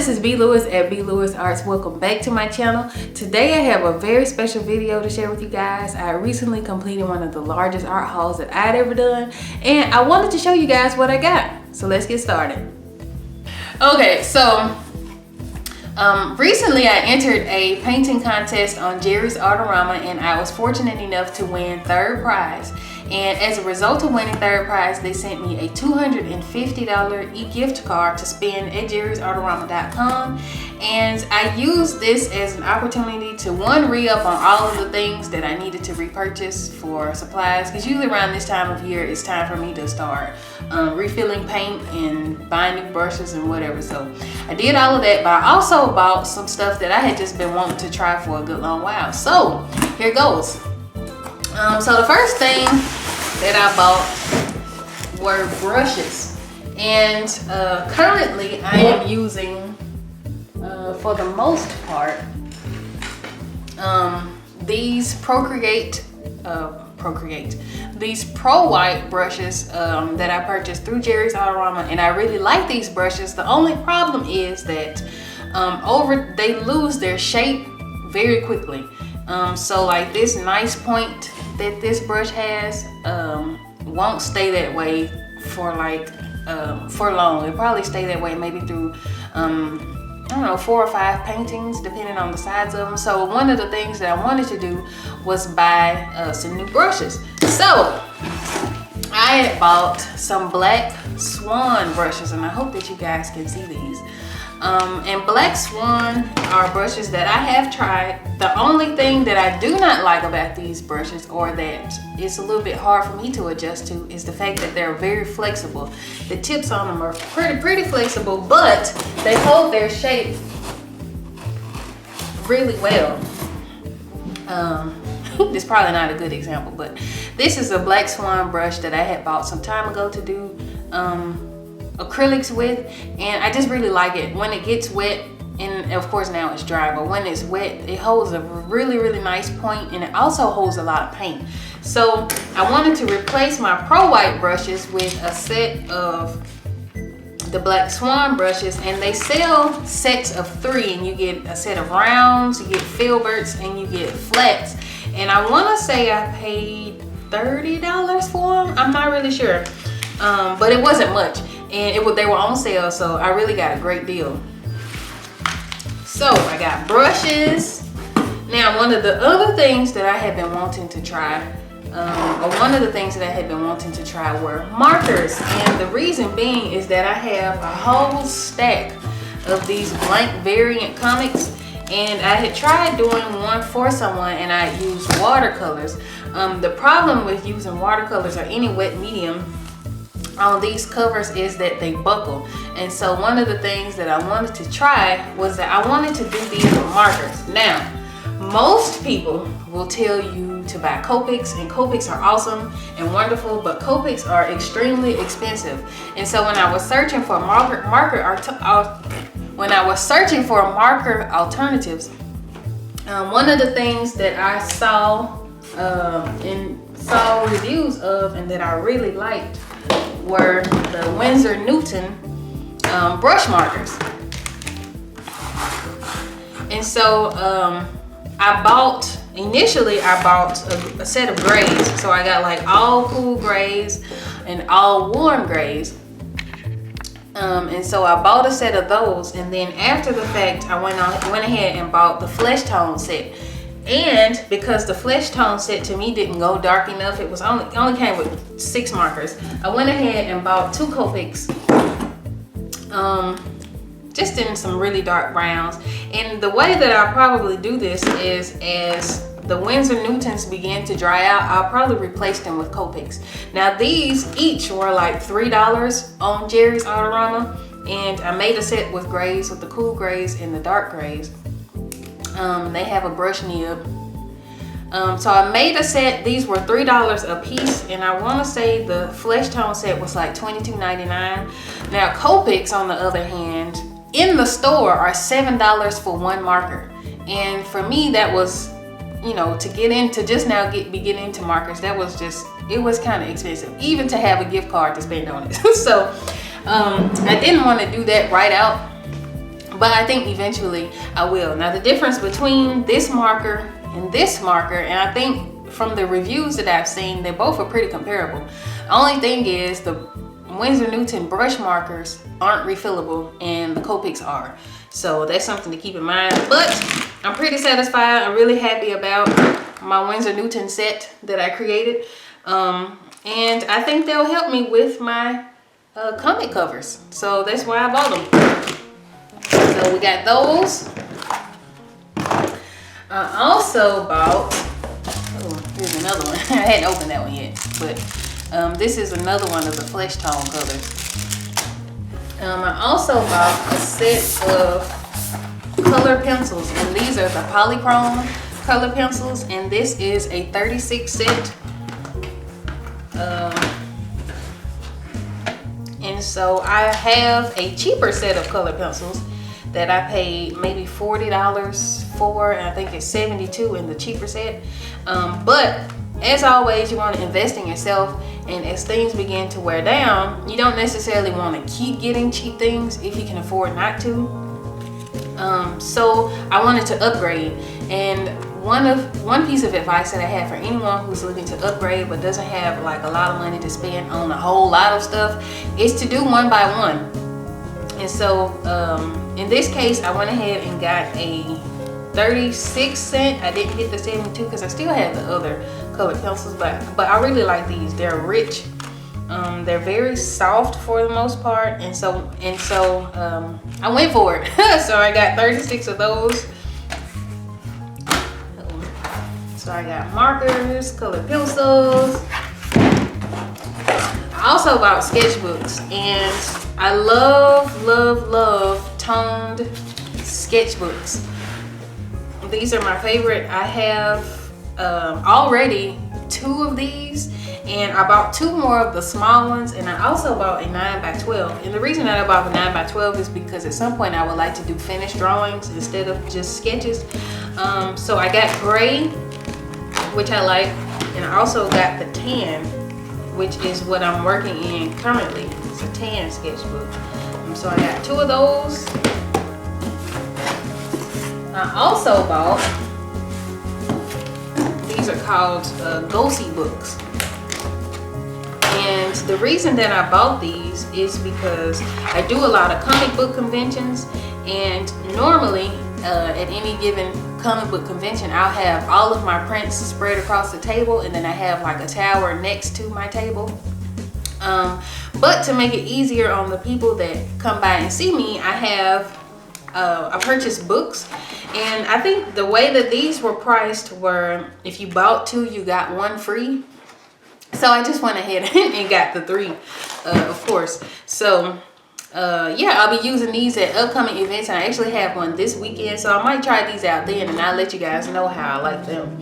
this is B. Lewis at BLewisArts. Welcome back to my channel. Today I have a very special video to share with you guys. I recently completed one of the largest art hauls that I'd ever done, and I wanted to show you guys what I got. So let's get started. Okay, so recently I entered a painting contest on Jerry's Artarama, and I was fortunate enough to win third prize. And as a result of winning third prize, they sent me a $250 e-gift card to spend at jerrysartarama.com. And I used this as an opportunity to re-up on all of the things that I needed to repurchase for supplies. Because usually around this time of year, it's time for me to start refilling paint and buying new brushes and whatever. So I did all of that, but I also bought some stuff that I had just been wanting to try for a good long while. So here goes. So the first thing that I bought were brushes, and currently I am using for the most part these these Pro White brushes that I purchased through Jerry's Artarama, and I really like these brushes. The only problem is that they lose their shape very quickly. So like this nice point that this brush has won't stay that way for for long. It'll probably stay that way maybe through I don't know, 4 or 5 paintings depending on the size of them. So one of the things that I wanted to do was buy some new brushes. So I had bought some Black Swan brushes, and I hope that you guys can see these. And Black Swan are brushes that I have tried. The only thing that I do not like about these brushes, or that it's a little bit hard for me to adjust to, is the fact that they're very flexible. The tips on them are pretty flexible, but they hold their shape really well. This is probably not a good example, but this is a Black Swan brush that I had bought some time ago to do acrylics with, and I just really like it. When it gets wet, and of course now it's dry, but when it's wet, it holds a really nice point, and it also holds a lot of paint. So I wanted to replace my Pro White brushes with a set of the Black Swan brushes, and they sell sets of 3, and you get a set of rounds, you get filberts, and you get flats. And I want to say I paid $30 for them. I'm not really sure, but it wasn't much. And they were on sale, so I really got a great deal. So I got brushes. Now, one of the other things that I had been wanting to try, were markers. And the reason being is that I have a whole stack of these blank variant comics, and I had tried doing one for someone, and I used watercolors. The problem with using watercolors or any wet medium on these covers is that they buckle. And so one of the things that I wanted to try was that I wanted to do these with markers. Now, most people will tell you to buy Copics, and Copics are awesome and wonderful, but Copics are extremely expensive. And so when I was searching for marker alternatives, one of the things that I saw saw reviews of, and that I really liked, were the Winsor Newton brush markers. And so initially I bought a set of grays. So I got like all cool grays and all warm grays. And so I bought a set of those, and then after the fact I went ahead and bought the flesh tone set. And because the flesh tone set to me didn't go dark enough, it was only came with 6 markers, I went ahead and bought 2 Copics, just in some really dark browns. And the way that I'll probably do this is, as the Winsor Newtons begin to dry out, I'll probably replace them with Copics. Now these each were like $3 on Jerry's Artarama, and I made a set with grays, with the cool grays and the dark grays. They have a brush nib. So I made a set. These were $3 a piece, and I want to say the flesh tone set was like $22.99. Now Copics, on the other hand, in the store are $7 for 1 marker, and for me that was, you know, to get into begin into markers, it was kind of expensive, even to have a gift card to spend on it. So I didn't want to do that right out. but I think eventually I will. Now the difference between this marker and this marker, and I think from the reviews that I've seen, they both are pretty comparable. The only thing is the Winsor Newton brush markers aren't refillable and the Copics are. So that's something to keep in mind. But I'm pretty satisfied. I'm really happy about my Winsor Newton set that I created. And I think they'll help me with my comic covers. So that's why I bought them. So we got those. I also bought, oh, here's another one. I hadn't opened that one yet, but this is another one of the flesh tone colors. I also bought a set of color pencils, and these are the polychrome color pencils, and this is a 36 set. And so I have a cheaper set of color pencils that I paid maybe $40 for, and I think it's $72 in the cheaper set. But as always, you want to invest in yourself, and as things begin to wear down, you don't necessarily want to keep getting cheap things if you can afford not to. So I wanted to upgrade, and one piece of advice that I have for anyone who's looking to upgrade but doesn't have like a lot of money to spend on a whole lot of stuff is to do one by one. And so in this case, I went ahead and got a 36 cent. I didn't get the 72 because I still have the other colored pencils, but I really like these. They're rich. They're very soft for the most part, and so I went for it. So I got 36 of those. So I got markers, colored pencils. I also bought sketchbooks, and I love toned sketchbooks. These are my favorite. I have already 2 of these, and I bought 2 more of the small ones, and I also bought a 9x12. And the reason that I bought the 9x12 is because at some point I would like to do finished drawings instead of just sketches. So I got gray, which I like, and I also got the tan, which is what I'm working in currently. It's a tan sketchbook. So I got 2 of those. I also bought, these are called Go-See books. And the reason that I bought these is because I do a lot of comic book conventions, and normally at any given comic book convention, I'll have all of my prints spread across the table, and then I have like a tower next to my table. But to make it easier on the people that come by and see me, I purchased books, and I think the way that these were priced were if you bought 2, you got 1 free. So I just went ahead and got the 3, of course. So yeah, I'll be using these at upcoming events, and I actually have one this weekend, so I might try these out then, and I'll let you guys know how I like them.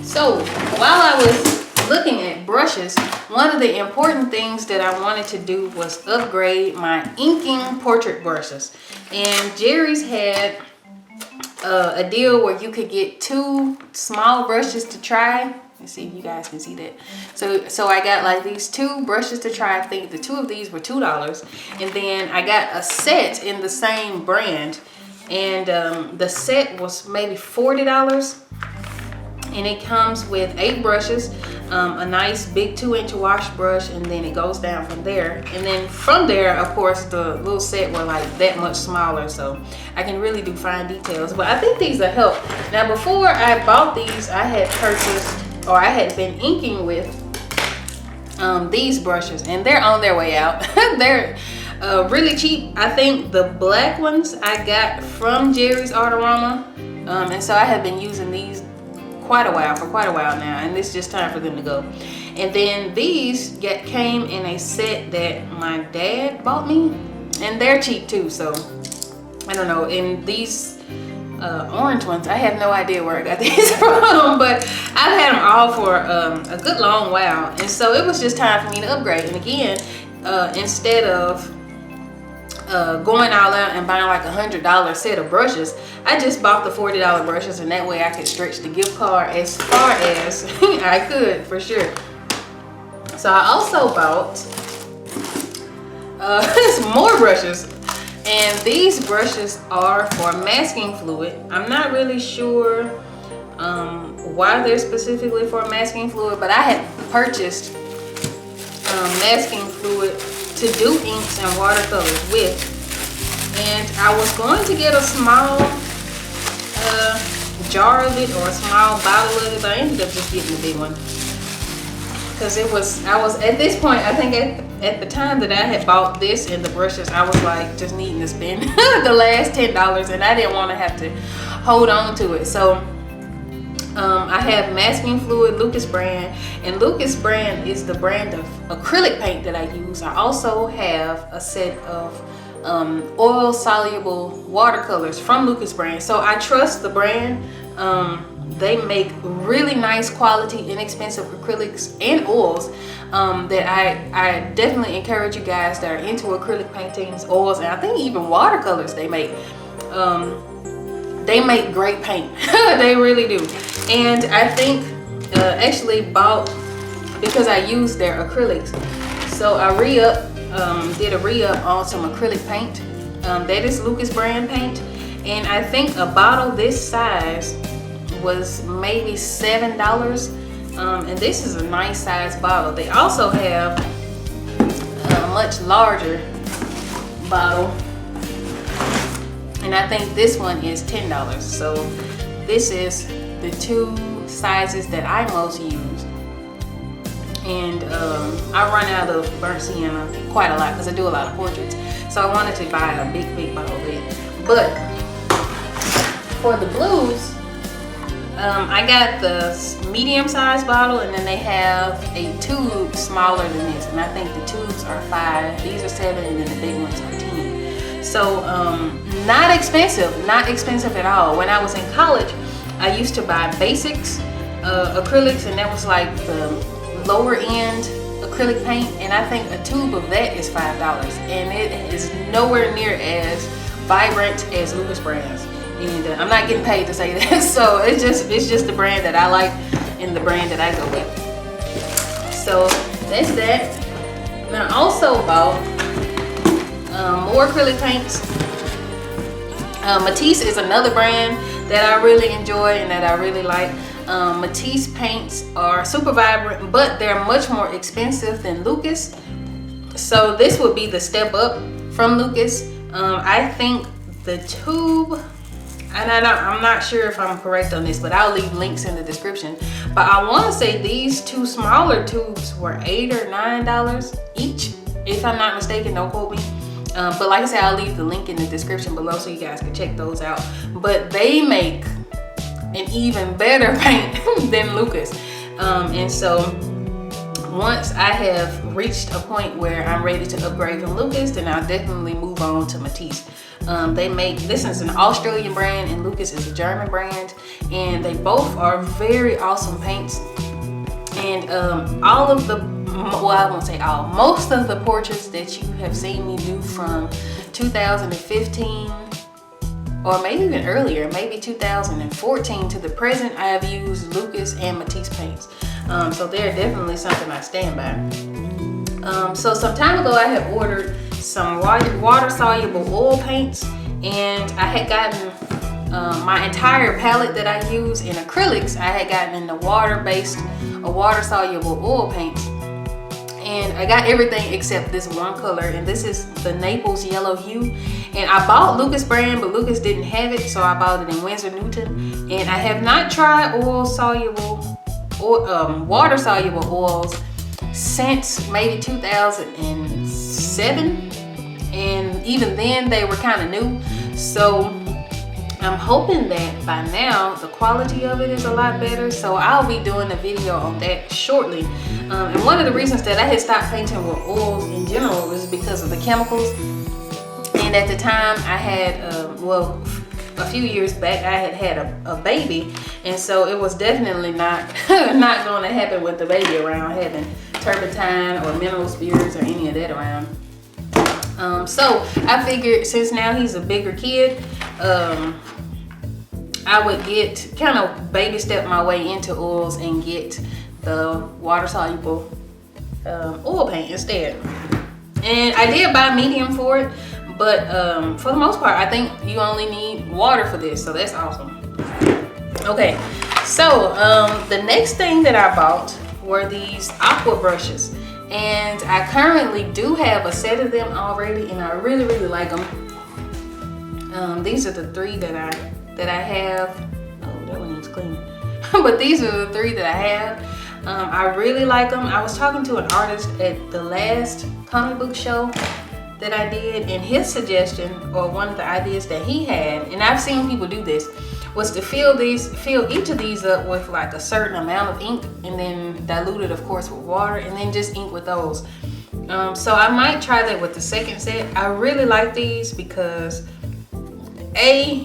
So while I was looking at brushes, one of the important things that I wanted to do was upgrade my inking portrait brushes. And Jerry's had a deal where you could get 2 small brushes to try. Let's see if you guys can see that. So I got like these 2 brushes to try. I think the 2 of these were $2, and then I got a set in the same brand, and the set was maybe $40, and it comes with 8 brushes, a nice big 2-inch wash brush, and then it goes down from there. And then from there, of course, the little set were like that much smaller, so I can really do fine details. But I think these will help. Now, before I bought these, I had purchased, or I had been inking with these brushes, and they're on their way out. They're really cheap. I think the black ones I got from Jerry's Artarama, and so I have been using these for quite a while now, and it's just time for them to go. And then these came in a set that my dad bought me, and they're cheap too, so I don't know. And these orange ones, I have no idea where I got these from, but I've had them all for a good long while, and so it was just time for me to upgrade. And again, instead of going all out and buying like $100 set of brushes, I just bought the $40 brushes, and that way I could stretch the gift card as far as I could, for sure. So So I also bought some more brushes, and these brushes are for masking fluid. I'm not really sure why they're specifically for masking fluid, but I had purchased masking fluid to do inks and watercolors with, and I was going to get a small jar of it or a small bottle of it, but I ended up just getting the big one because I was at this point, I think at the time that I had bought this and the brushes, I was like just needing to spend the last $10, and I didn't want to have to hold on to it. So I have masking fluid, Lucas brand, and Lucas brand is the brand of acrylic paint that I use. I also have a set of oil soluble watercolors from Lucas brand. So I trust the brand. They make really nice quality, inexpensive acrylics and oils that I definitely encourage you guys that are into acrylic paintings, oils, and I think even watercolors they make. They make great paint. They really do. And I think actually bought, because I used their acrylics, so I did a re-up on some acrylic paint. That is Lucas brand paint, and I think a bottle this size was maybe $7, and this is a nice size bottle. They also have a much larger bottle, and I think this one is $10. So this is the two sizes that I most use, and I run out of burnt sienna quite a lot because I do a lot of portraits, so I wanted to buy a big bottle of it. But for the blues, I got the medium size bottle, and then they have a tube smaller than this, and I think the tubes are 5, these are 7, and then the big ones are 10. So not expensive at all. When I was in college, I used to buy basics acrylics, and that was like the lower end acrylic paint, and I think a tube of that is $5, and it is nowhere near as vibrant as Lucas brands. And I'm not getting paid to say that, so it's just the brand that I like and the brand that I go with. So that's that. And I also bought more acrylic paints. Matisse is another brand that I really enjoy and that I really like. Matisse paints are super vibrant, but they're much more expensive than Lucas. So this would be the step up from Lucas. I think the tube, and I'm not sure if I'm correct on this, but I'll leave links in the description. But I want to say these two smaller tubes were $8 or $9 each, if I'm not mistaken. Don't quote me. But like I said, I'll leave the link in the description below so you guys can check those out. But they make an even better paint than Lucas. And so once I have reached a point where I'm ready to upgrade from Lucas, then I'll definitely move on to Matisse. This is an Australian brand and Lucas is a German brand, and they both are very awesome paints. And all of the, well, I won't say all, most of the portraits that you have seen me do from 2015 or maybe even earlier, maybe 2014 to the present, I have used Lucas and Matisse paints. So they're definitely something I stand by. So some time ago I had ordered some water soluble oil paints, and I had gotten my entire palette that I use in acrylics, I had gotten in the water soluble oil paints. And I got everything except this one color, and this is the Naples yellow hue. And I bought Lucas brand, but Lucas didn't have it, so I bought it in Winsor Newton. And I have not tried water soluble oils since maybe 2007, and even then they were kind of new. So I'm hoping that by now the quality of it is a lot better, so I'll be doing a video on that shortly. And one of the reasons that I had stopped painting with oils in general was because of the chemicals. And at the time I had, well, a few years back I had a baby, and so it was definitely not going to happen with the baby around, having turpentine or mineral spirits or any of that around. So I figured since now he's a bigger kid, I would get kind of baby step my way into oils and get the water soluble oil paint instead. And I did buy medium for it, but for the most part, I think you only need water for this, so that's awesome. Okay, so the next thing that I bought were these aqua brushes, and I currently do have a set of them already, and I really like them. These are the 3 that I have. Oh, that one needs cleaning. But these are the 3 that I have. I really like them. I was talking to an artist at the last comic book show that I did, and his suggestion, or one of the ideas that he had, and I've seen people do this, was to fill each of these up with like a certain amount of ink, and then dilute it, of course, with water, and then just ink with those. So I might try that with the second set. I really like these because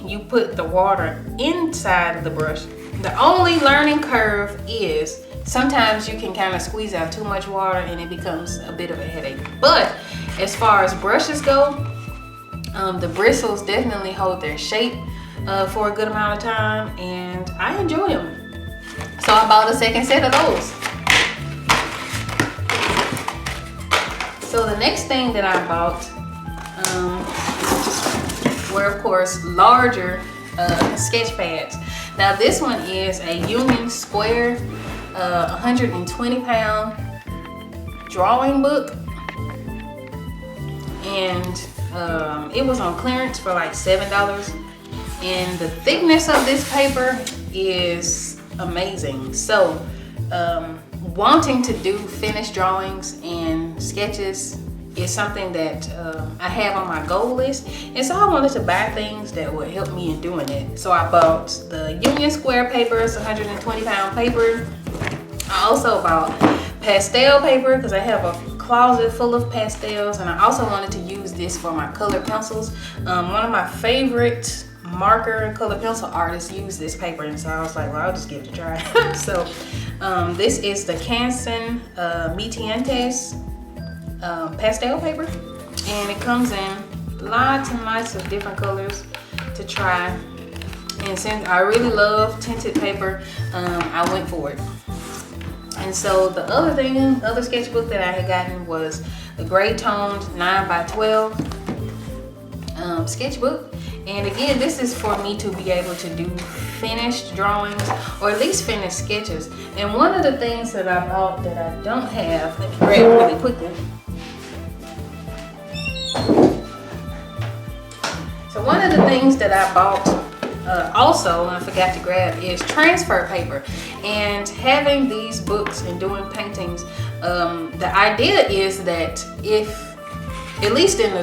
you put the water inside of the brush. The only learning curve is sometimes you can kind of squeeze out too much water and it becomes a bit of a headache. But as far as brushes go, the bristles definitely hold their shape for a good amount of time, and I enjoy them. So I bought a second set of those. So the next thing that I bought were, of course, larger sketch pads. Now this one is a Union Square 120-pound drawing book, and it was on clearance for like $7. And the thickness of this paper is amazing. So wanting to do finished drawings and sketches is something that I have on my goal list, and so I wanted to buy things that would help me in doing it. So I bought the Union Square paper. It's 120-pound paper. I also bought pastel paper because I have a closet full of pastels, and I also wanted to use this for my colored pencils. One of my favorite marker and color pencil artists use this paper, and so I was like, well, I'll just give it a try. So this is the Canson Mitientes pastel paper, and it comes in lots and lots of different colors to try. And since I really love tinted paper, I went for it. And so the other sketchbook that I had gotten was the gray toned 9x12 sketchbook. And again, this is for me to be able to do finished drawings, or at least finished sketches. And one of the things that I bought that I don't have, let me grab it really quickly. So one of the things that I bought also, and I forgot to grab, is transfer paper. And having these books and doing paintings, the idea is that if, at least in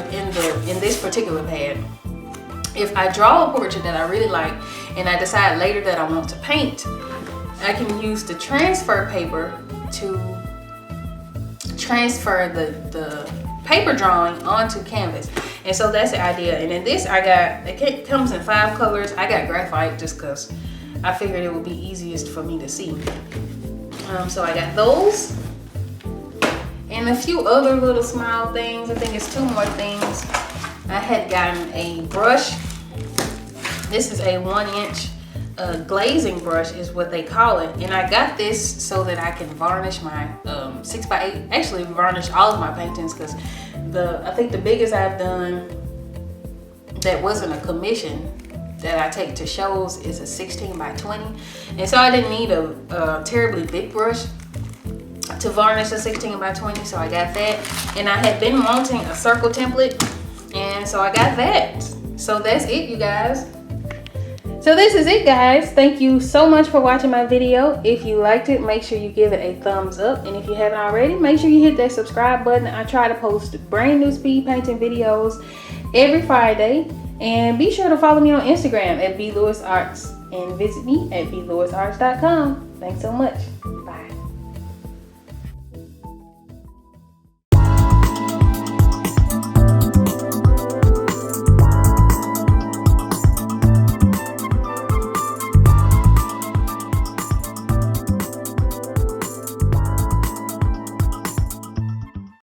this particular pad, if I draw a portrait that I really like and I decide later that I want to paint, I can use the transfer paper to transfer the paper drawing onto canvas. And so that's the idea. And in this, it comes in 5 colors. I got graphite just because I figured it would be easiest for me to see. So I got those and a few other little small things. I think it's 2 more things. I had gotten a brush. This is a 1-inch glazing brush is what they call it. And I got this so that I can varnish my 6x8, actually varnish all of my paintings, because I think the biggest I've done that wasn't a commission that I take to shows is a 16x20. And so I didn't need a terribly big brush to varnish a 16x20, so I got that. And I had been wanting a circle template, and so I got that. So that's it, you guys. So this is it, guys. Thank you so much for watching my video. If you liked it, make sure you give it a thumbs up. And if you haven't already, make sure you hit that subscribe button. I try to post brand new speed painting videos every Friday. And be sure to follow me on Instagram at BLewisArts and visit me at BLewisArts.com. Thanks so much.